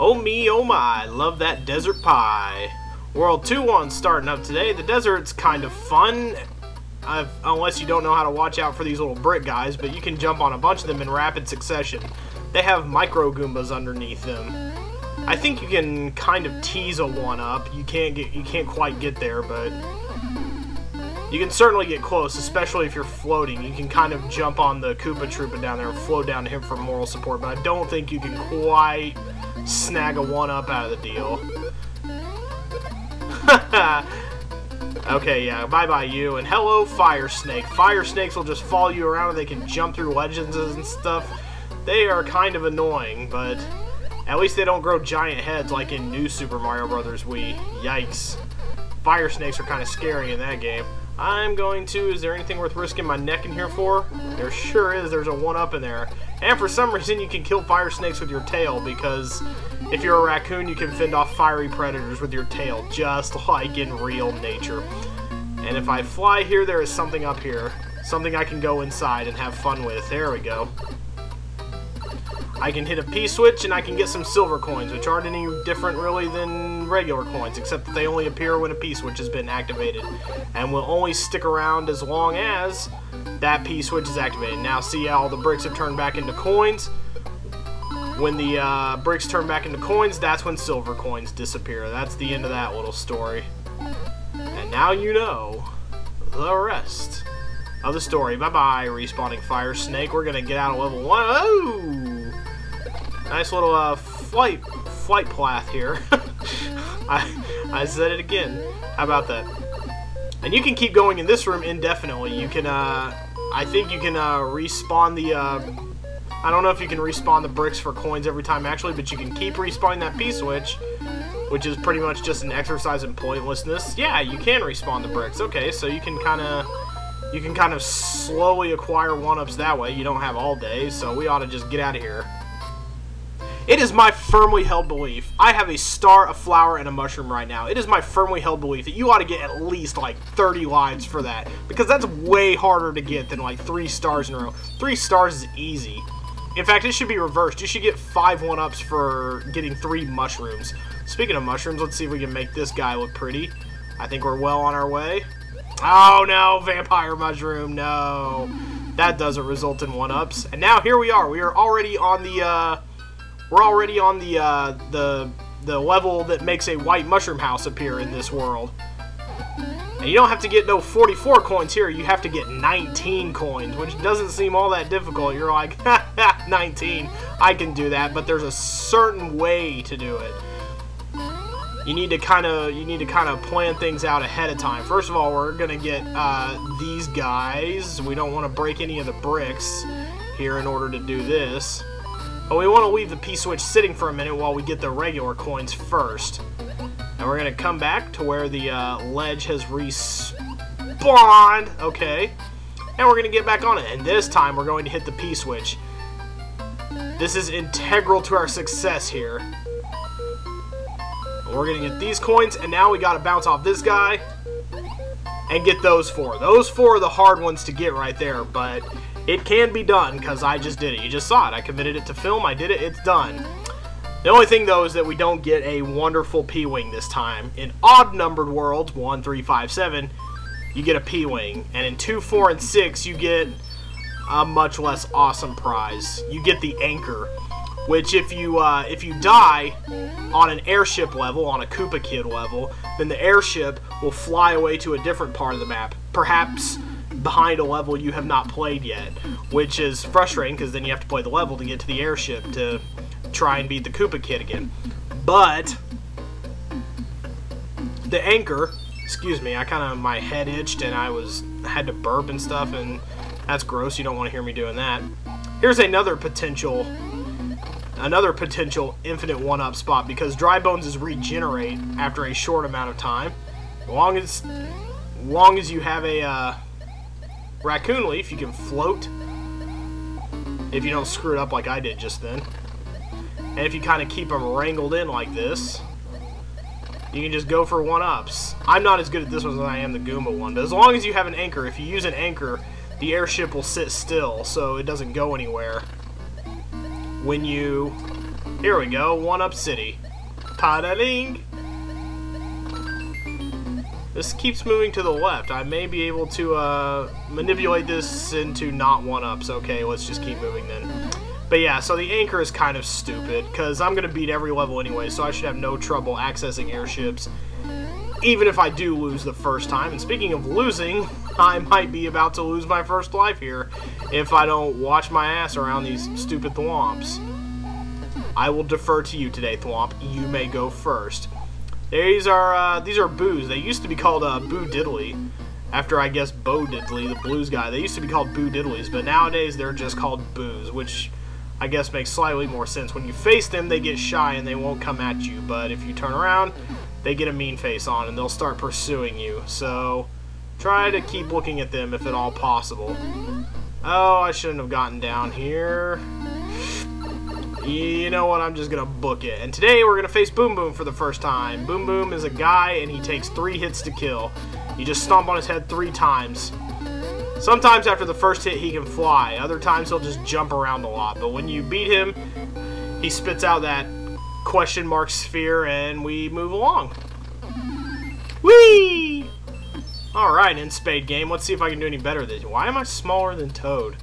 Oh me, oh my, love that desert pie. World 2-1 starting up today. The desert's kind of fun, unless you don't know how to watch out for these little brick guys, but you can jump on a bunch of them in rapid succession. They have micro Goombas underneath them. I think you can kind of tease a 1-up. You can't quite get there, but you can certainly get close, especially if you're floating. You can kind of jump on the Koopa Troopa down there and float down to him for moral support, but I don't think you can quite snag a 1-up out of the deal. Okay, yeah, bye-bye you, and hello, Fire Snake. Fire Snakes will just follow you around and they can jump through legends and stuff. They are kind of annoying, but at least they don't grow giant heads like in New Super Mario Bros. Wii. Yikes. Fire Snakes are kind of scary in that game. I'm going to... Is there anything worth risking my neck in here for? There sure is. There's a 1-up in there. And for some reason, you can kill Fire Snakes with your tail, because if you're a raccoon, you can fend off fiery predators with your tail, just like in real nature. And if I fly here, there is something up here. Something I can go inside and have fun with. There we go. I can hit a P-switch and I can get some silver coins, which aren't any different really than regular coins, except that they only appear when a P-switch has been activated, and will only stick around as long as that P-switch is activated. Now see how all the bricks have turned back into coins? When the bricks turn back into coins, that's when silver coins disappear. That's the end of that little story. And now you know the rest of the story. Bye-bye, respawning Fire Snake. We're gonna get out of level 1. Oh! Nice little flight path here. I said it again. How about that? And you can keep going in this room indefinitely. You can, I think you can respawn the, I don't know if you can respawn the bricks for coins every time actually, but you can keep respawning that P-switch, which is pretty much just an exercise in pointlessness. Yeah, you can respawn the bricks. Okay, so you can kind of slowly acquire 1-ups that way. You don't have all day, so we ought to just get out of here. It is my firmly held belief. I have a star, a flower, and a mushroom right now. It is my firmly held belief that you ought to get at least like 30 lives for that, because that's way harder to get than like 3 stars in a row. 3 stars is easy. In fact, it should be reversed. You should get 5 1-ups for getting 3 mushrooms. Speaking of mushrooms, let's see if we can make this guy look pretty. I think we're well on our way. Oh no, vampire mushroom, no. That doesn't result in 1-ups. And now here we are. We are already on the the level that makes a white mushroom house appear in this world. And you don't have to get no 44 coins here, you have to get 19 coins, which doesn't seem all that difficult. You're like, 19, I can do that, but there's a certain way to do it. You need to kind of plan things out ahead of time. First of all, we're gonna get these guys. We don't want to break any of the bricks here in order to do this. But we want to leave the P-switch sitting for a minute while we get the regular coins first. And we're going to come back to where the ledge has respawned. Okay. And we're going to get back on it. And this time we're going to hit the P-switch. This is integral to our success here. We're going to get these coins, and now we got to bounce off this guy and get those 4. Those 4 are the hard ones to get right there, but it can be done, because I just did it. You just saw it. I committed it to film. I did it. It's done. The only thing, though, is that we don't get a wonderful P-Wing this time. In odd-numbered worlds, 1, 3, 5, 7, you get a P-Wing. And in 2, 4, and 6, you get a much less awesome prize. You get the Anchor, which if you die on an airship level, on a Koopa Kid level, then the airship will fly away to a different part of the map. Perhaps behind a level you have not played yet, which is frustrating because then you have to play the level to get to the airship to try and beat the Koopa Kid again. But the Anchor, excuse me, my head itched and I had to burp and stuff, and that's gross. You don't want to hear me doing that. Here's another potential infinite 1-up spot, because dry bones is regenerate after a short amount of time. As long as you have a raccoon leaf, you can float if you don't screw it up like I did just then. And if you kind of keep them wrangled in like this, you can just go for 1-ups. I'm not as good at this one as I am the Goomba one, but as long as you have an anchor, if you use an anchor, the airship will sit still, so it doesn't go anywhere when you Here we go, 1-up city. Ta-da-ding! This keeps moving to the left. I may be able to manipulate this into not 1-ups. Okay, let's just keep moving then. But yeah, so the anchor is kind of stupid, because I'm going to beat every level anyway, so I should have no trouble accessing airships, even if I do lose the first time. And speaking of losing, I might be about to lose my first life here if I don't watch my ass around these stupid thwomps. I will defer to you today, Thwomp. You may go first. These are boos. They used to be called Boo Diddly, after I guess Bo Diddley, the blues guy. They used to be called Boo Diddleys, but nowadays they're just called boos, which I guess makes slightly more sense. When you face them, they get shy and they won't come at you, but if you turn around, they get a mean face on and they'll start pursuing you. So try to keep looking at them if at all possible. Oh, I shouldn't have gotten down here. You know what, I'm just gonna book it. And today we're gonna face Boom Boom for the first time. Boom Boom is a guy and he takes 3 hits to kill. You just stomp on his head 3 times. Sometimes after the first hit he can fly, other times he'll just jump around a lot. But when you beat him, he spits out that question mark sphere and we move along. Whee! Alright, in Spade game, let's see if I can do any better than this. Why am I smaller than Toad?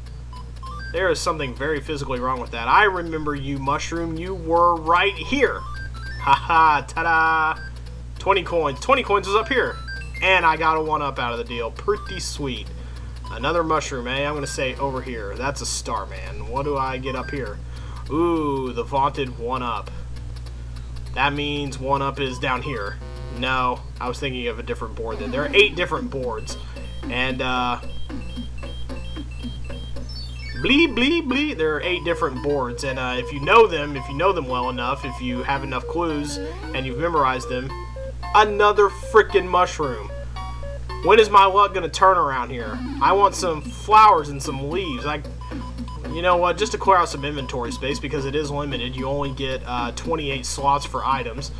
There is something very physically wrong with that. I remember you, Mushroom. You were right here. Haha, ta-da. 20 coins. 20 coins is up here. And I got a 1-up out of the deal. Pretty sweet. Another Mushroom, eh? I'm going to say over here. That's a Starman. What do I get up here? Ooh, the vaunted 1-up. That means 1-up is down here. No, I was thinking of a different board then. There are 8 different boards. And, Blee, blee, blee. There are 8 different boards, and if you know them well enough, if you have enough clues, and you've memorized them, another frickin' mushroom. When is my luck gonna turn around here? I want some flowers and some leaves. You know what, just to clear out some inventory space, because it is limited, you only get 28 slots for items.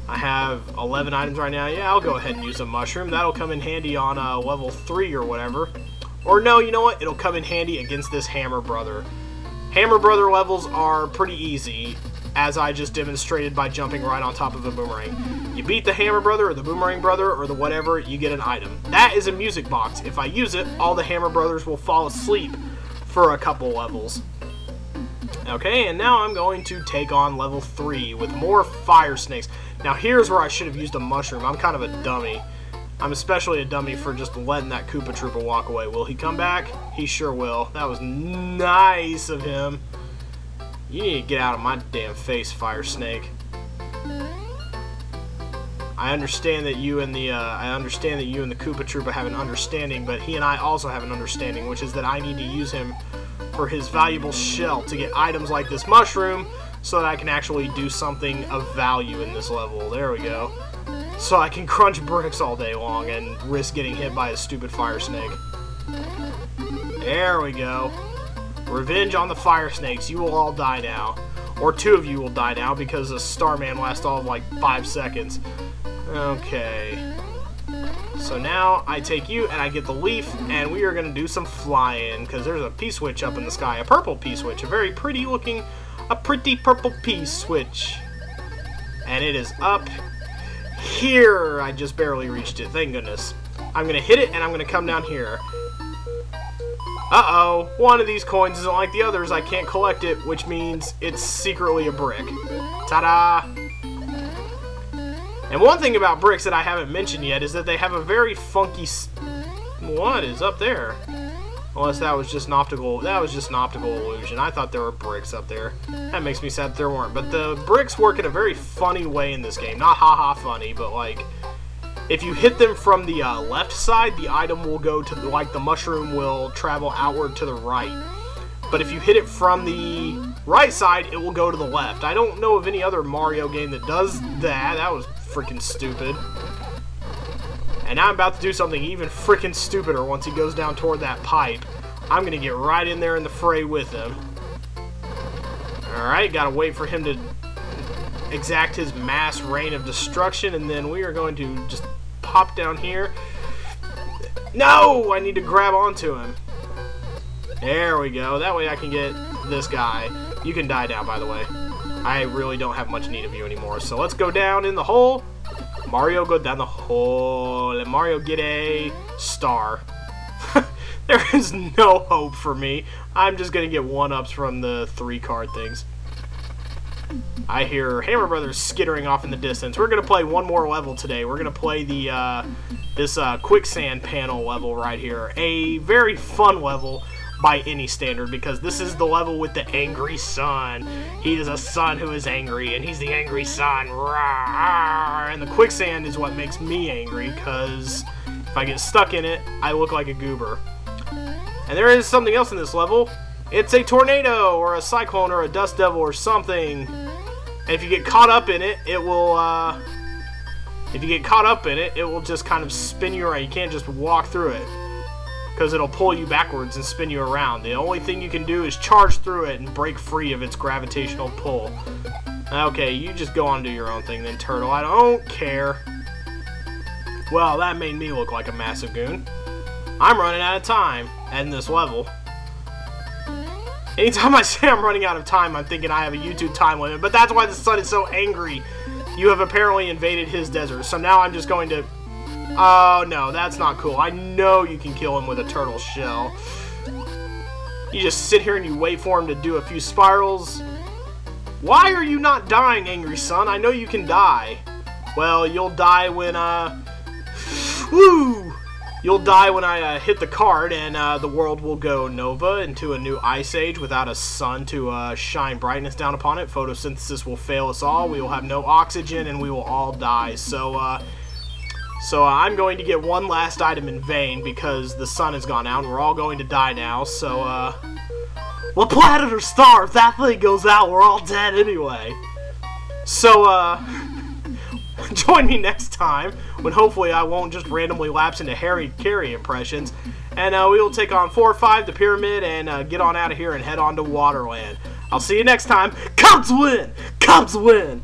I have 11 items right now. Yeah, I'll go ahead and use a mushroom. That'll come in handy on level 3 or whatever. Or no, you know what? It'll come in handy against this Hammer Brother. Hammer Brother levels are pretty easy, as I just demonstrated by jumping right on top of a boomerang. You beat the Hammer Brother or the Boomerang Brother or the whatever, you get an item. That is a music box. If I use it, all the Hammer Brothers will fall asleep for a couple levels. Okay, and now I'm going to take on level 3 with more fire snakes. Now here's where I should have used a mushroom. I'm kind of a dummy. I'm especially a dummy for just letting that Koopa Troopa walk away. Will he come back? He sure will. That was nice of him. You need to get out of my damn face, Fire Snake. I understand that you and the Koopa Troopa have an understanding, but he and I also have an understanding, which is that I need to use him for his valuable shell to get items like this mushroom, so that I can actually do something of value in this level. There we go. So I can crunch bricks all day long and risk getting hit by a stupid fire snake. There we go. Revenge on the fire snakes. You will all die now. Or 2 of you will die now because the Starman lasts all of like 5 seconds. Okay. So now I take you and I get the leaf and we are going to do some flying because there's a P-switch up in the sky. A purple P-switch. A very pretty looking, a pretty purple P-switch. And it is up here. I just barely reached it, thank goodness. I'm gonna hit it and I'm gonna come down here. Uh-oh, one of these coins isn't like the others. I can't collect it, which means it's secretly a brick. Ta-da! And one thing about bricks that I haven't mentioned yet is that they have a very funky what is up there? Unless that was just an optical illusion. I thought there were bricks up there. That makes me sad that there weren't. But the bricks work in a very funny way in this game. Not haha funny, but like, if you hit them from the left side, the item will go to, like the mushroom will travel outward to the right. But if you hit it from the right side, it will go to the left. I don't know of any other Mario game that does that. That was freaking stupid. And now I'm about to do something even freaking stupider once he goes down toward that pipe. I'm going to get right in there in the fray with him. Alright, gotta wait for him to exact his mass rain of destruction, and then we are going to just pop down here. No! I need to grab onto him. There we go. That way I can get this guy. You can die now, by the way. I really don't have much need of you anymore. So let's go down in the hole. Mario, go down the hole. And Mario, get a star. There is no hope for me. I'm just going to get 1-ups from the 3-card things. I hear Hammer Brothers skittering off in the distance. We're going to play one more level today. We're going to play the this quicksand panel level right here. A very fun level by any standard, because this is the level with the angry sun. He is a sun who is angry, and he's the angry sun. And the quicksand is what makes me angry, because if I get stuck in it, I look like a goober. And there is something else in this level. It's a tornado, or a cyclone, or a dust devil, or something. And if you get caught up in it, it will, just kind of spin you around. You can't just walk through it, because it'll pull you backwards and spin you around. The only thing you can do is charge through it and break free of its gravitational pull. Okay, you just go on and do your own thing then, Turtle. I don't care. Well, that made me look like a massive goon. I'm running out of time in this level. Anytime I say I'm running out of time, I'm thinking I have a YouTube time limit, but that's why the sun is so angry. You have apparently invaded his desert, so now I'm just going to... Oh, no, that's not cool. I know you can kill him with a turtle shell. You just sit here and you wait for him to do a few spirals. Why are you not dying, angry sun? I know you can die. Well, you'll die when, Woo! You'll die when I hit the card, and the world will go nova into a new ice age without a sun to shine brightness down upon it. Photosynthesis will fail us all. We will have no oxygen, and we will all die. So I'm going to get one last item in vain because the sun has gone out, and we're all going to die now. So, well, planet or star, if that thing goes out, we're all dead anyway. So, join me next time when hopefully I won't just randomly lapse into Harry Carey impressions, and we will take on 4 or 5, the pyramid, and get on out of here and head on to Waterland. I'll see you next time. Cubs win! Cubs win!